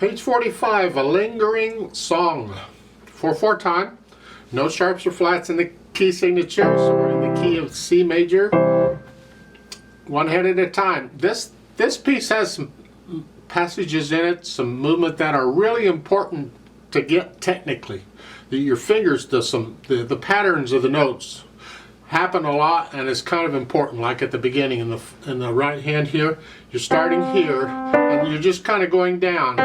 Page 45, a lingering song. 4/4 time. No sharps or flats in the key signature, so we're in the key of C major. One hand at a time. This piece has some passages in it, some movement that are really important to get technically. Your fingers, the patterns of the notes happen a lot, and it's kind of important. Like at the beginning in the right hand here, you're starting here and you're just kind of going down.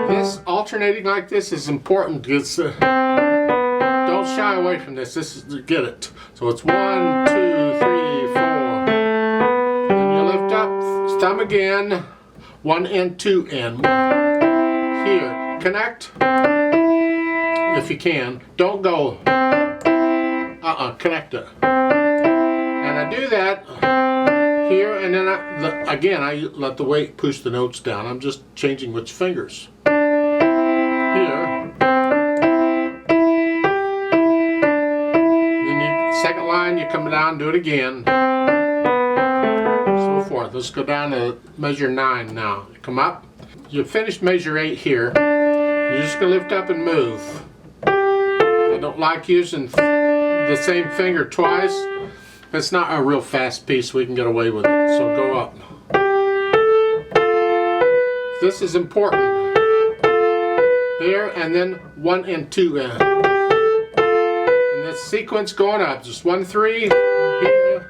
This alternating like this is important because don't shy away from this. This is to get it. So it's 1, 2, 3, 4. Then you lift up, thumb again, 1 and 2 and here. Connect if you can. Don't go. Connect it. And I do that here, and then I let the weight push the notes down. I'm just changing which fingers. Here. Then second line, you come down, do it again. So forth. Let's go down to measure 9 now. Come up. You finish measure 8 here. You're just going to lift up and move. I don't like using the same finger twice. It's not a real fast piece, we can get away with it. So go up. This is important. There, and then 1 and 2 and. And this sequence going up. Just 1, 3. Here.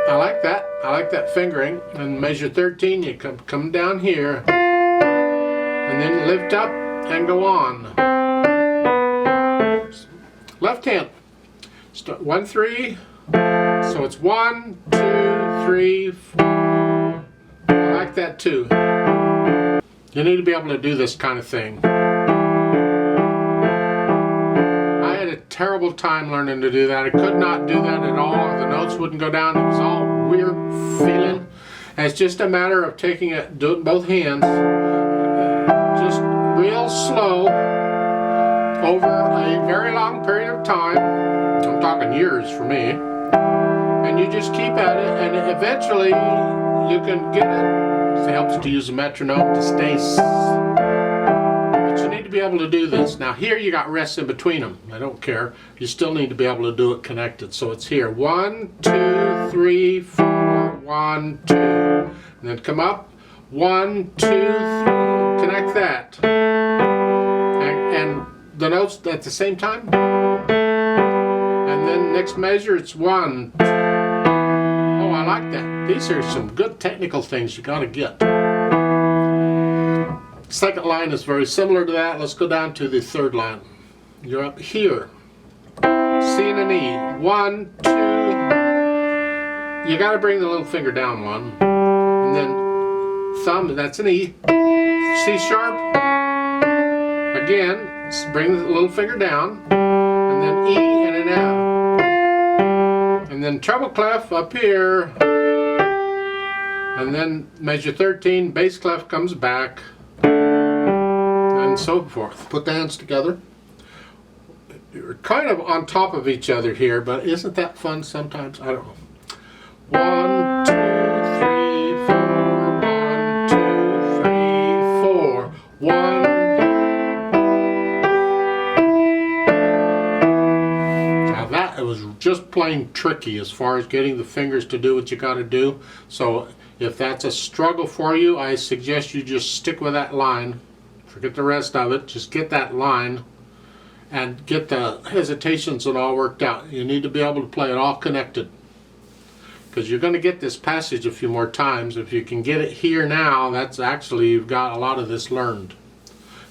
I like that. I like that fingering. And measure 13, you come down here. And then lift up and go on. Left hand. Start 1, 3. So it's 1, 2, 3, 4. I like that too. You need to be able to do this kind of thing. I had a terrible time learning to do that. I could not do that at all. The notes wouldn't go down. It was all weird feeling. And it's just a matter of taking it, do it in both hands. Just real slow. Over a very long period of time, I'm talking years for me, and you just keep at it, and eventually you can get it. It helps to use a metronome to stay. But you need to be able to do this. Now here you got rests in between them. I don't care. You still need to be able to do it connected. So it's here. 1, 2, 3, 4, 1, 2. And then come up. 1, 2, 3. Connect that. And the notes at the same time, and then next measure it's 1. Oh, I like that. These are some good technical things you got to get. Second line is very similar to that. Let's go down to the third line. You're up here, C and an E. 1, 2. You got to bring the little finger down 1, and then thumb. That's an E. C sharp. Again. Bring the little finger down, and then E and an F, and then treble clef up here, and then measure 13, bass clef comes back, and so forth. Put the hands together. You're kind of on top of each other here, but isn't that fun sometimes? I don't know. 1, 2, 3, 4. 1, 2, 3, 4. 1. It was just plain tricky as far as getting the fingers to do what you got to do. So if that's a struggle for you, I suggest you just stick with that line. Forget the rest of it. Just get that line and get the hesitations and all worked out. You need to be able to play it all connected, because you're going to get this passage a few more times. If you can get it here now, that's actually, you've got a lot of this learned,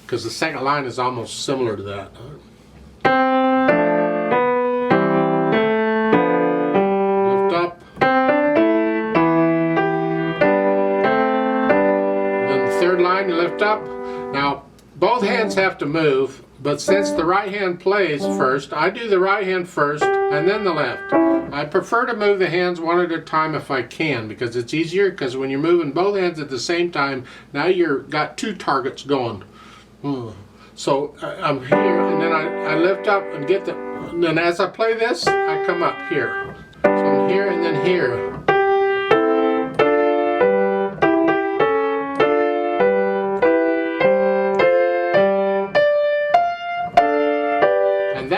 because the second line is almost similar to that. Line, you lift up. Now both hands have to move, but since the right hand plays first, I do the right hand first and then the left. I prefer to move the hands one at a time if I can, because it's easier, because when you're moving both hands at the same time, now you've got 2 targets going. So I'm here, and then I lift up and get the, and then as I play this, I come up here. So I'm here and then here.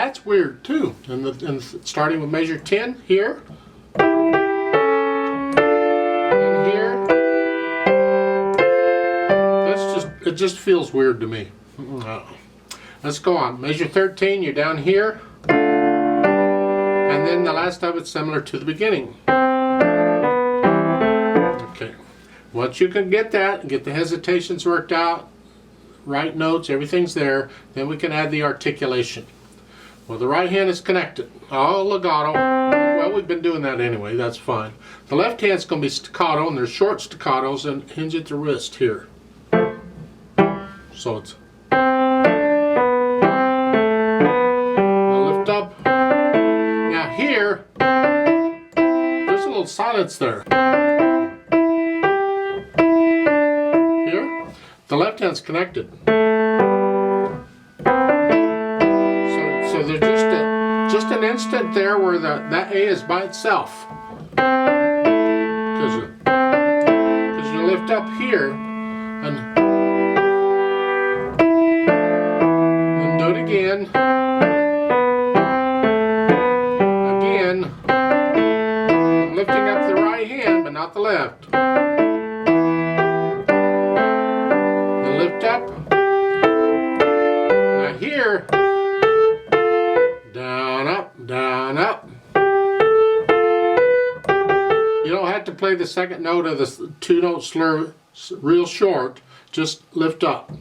that's weird too. And starting with measure 10 here. And here. It just feels weird to me. Let's go on. Measure 13, you're down here. And then the last of it's similar to the beginning. Okay. Once you can get that, get the hesitations worked out, right notes, everything's there, then we can add the articulation. Well, the right hand is connected. Oh, legato. Well, we've been doing that anyway, that's fine. The left hand's going to be staccato, and there's short staccatos and hinge at the wrist here. So it's now lift up. Now here, there's a little silence there. Here, the left hand's connected. So there's just an instant there where that A is by itself. Because you lift up here and do it again. Again. I'm lifting up the right hand, but not the left. Then lift up. Now here, down, up, down, up. You don't have to play the second note of the two-note slur real short. Just lift up.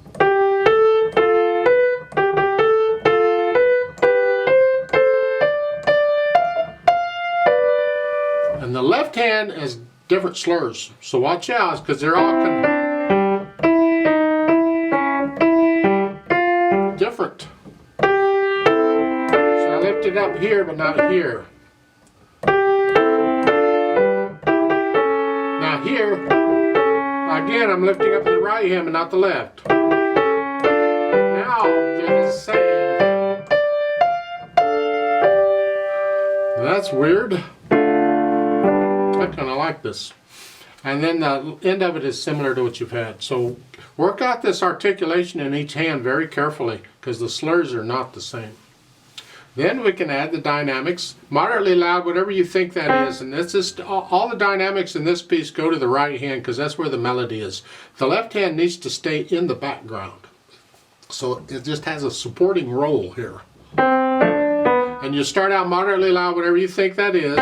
And the left hand has different slurs, so watch out, because they're all different. So I lift it up here, but not here. Now here, again, I'm lifting up the right hand, but not the left. Now they're the same. That's weird. I kind of like this. And then the end of it is similar to what you've had. So work out this articulation in each hand very carefully, because the slurs are not the same. Then we can add the dynamics. Moderately loud, whatever you think that is. And this is all the dynamics in this piece go to the right hand, because that's where the melody is. The left hand needs to stay in the background. So it just has a supporting role here. And you start out moderately loud, whatever you think that is.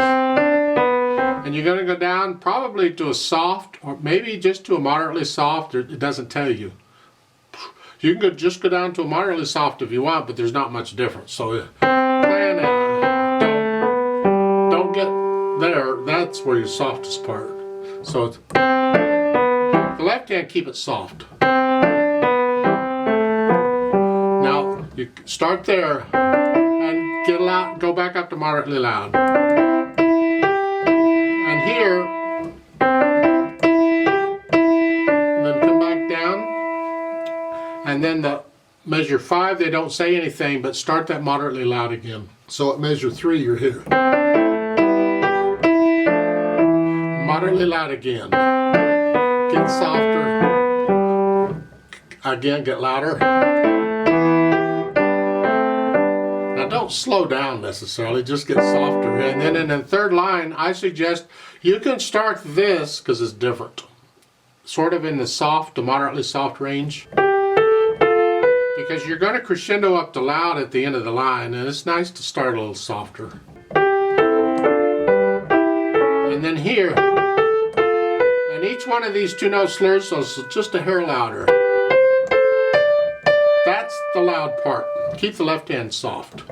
And you're going to go down probably to a soft, or maybe just to a moderately soft, or it doesn't tell you. You can just go down to a moderately soft if you want, but there's not much difference. So plan it. Don't get there. That's where your softest part. So it's, the left hand, keep it soft. Now you start there and get loud. Go back up to moderately loud. Here, and then come back down, and then the measure 5 they don't say anything, but start that moderately loud again. So at measure 3 you're here, moderately loud again, get softer, again get louder. Don't slow down necessarily, just get softer. And then in the third line, I suggest you can start this, because it's different, sort of in the soft to moderately soft range, because you're going to crescendo up to loud at the end of the line, and it's nice to start a little softer. And then here, and each one of these two-note slurs is just a hair louder. That's the loud part. Keep the left hand soft.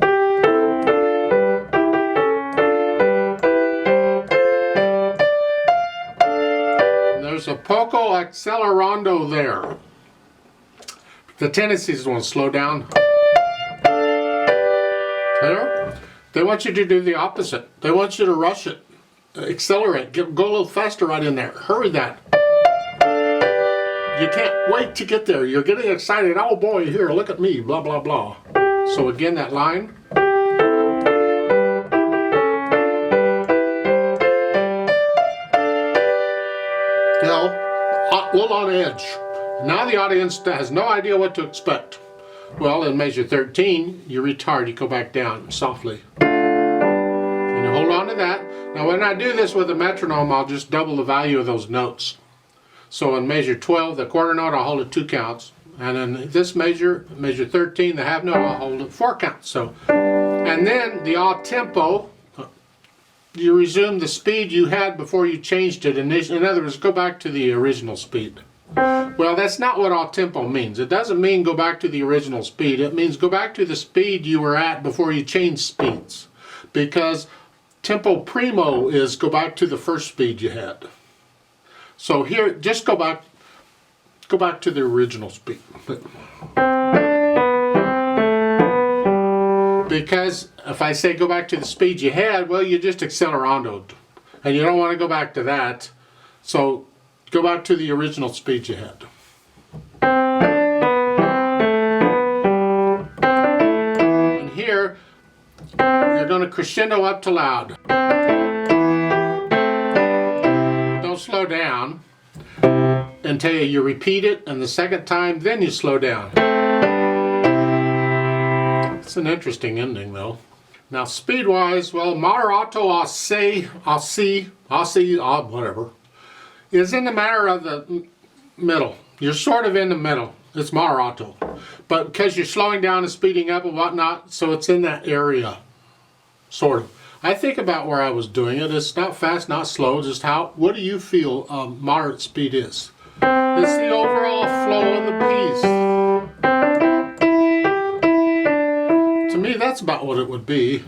There's a poco accelerando there. The tendency is to want to slow down. There. They want you to do the opposite. They want you to rush it, accelerate, go a little faster right in there. Hurry that. You can't wait to get there. You're getting excited. Oh boy, here, look at me, blah, blah, blah. So again, that line. You know, a little on edge. Now the audience has no idea what to expect. Well, in measure 13, you retard, you go back down softly. And you hold on to that. Now when I do this with a metronome, I'll just double the value of those notes. So in measure 12, the quarter note, I'll hold it 2 counts. And in this measure, measure 13, the half note, I'll hold it 4 counts. So, and then the odd tempo, you resume the speed you had before you changed it. In other words, go back to the original speed. Well, that's not what odd tempo means. It doesn't mean go back to the original speed. It means go back to the speed you were at before you changed speeds. Because tempo primo is go back to the first speed you had. So here, just go back to the original speed. Because if I say go back to the speed you had, well, you just accelerandoed. And you don't want to go back to that. So go back to the original speed you had. And here, you're going to crescendo up to loud. Don't slow down until you repeat it, and the second time, then you slow down. It's an interesting ending, though. Now, speed-wise, well, moderato, whatever, is in the matter of the middle. You're sort of in the middle. It's moderato. But because you're slowing down and speeding up and whatnot, so it's in that area, sort of. I think about where I was doing it. It's not fast, not slow, just what do you feel moderate speed is? It's the overall flow of the piece. To me, that's about what it would be.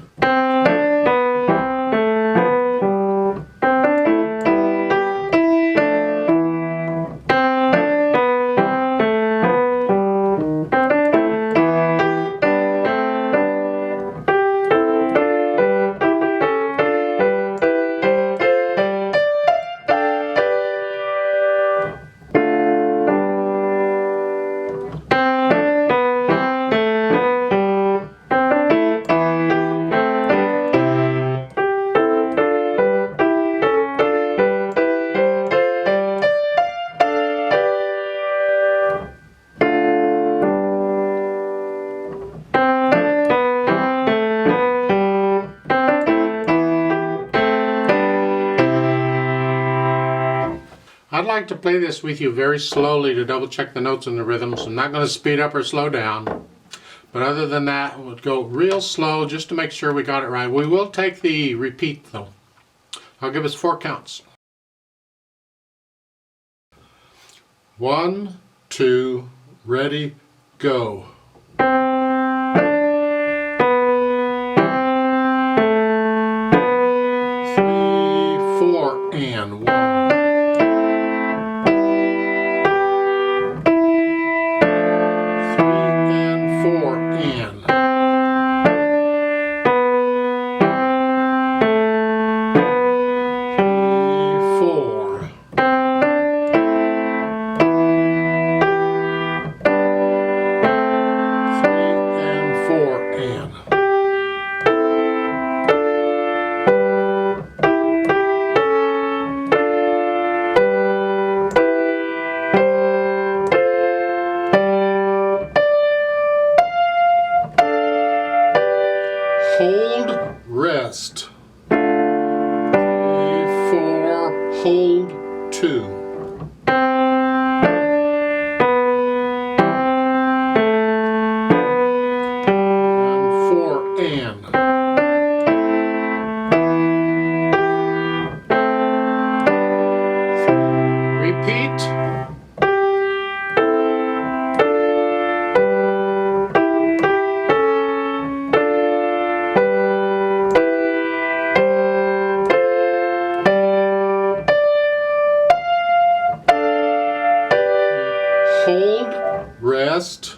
I'd like to play this with you very slowly to double check the notes and the rhythms. I'm not going to speed up or slow down. But other than that, we'll go real slow just to make sure we got it right. We will take the repeat though. I'll give us 4 counts. 1, 2, ready, go. 3, 4, and 1. 3, 4, hold 2. And 4 and. Repeat. Hold, rest,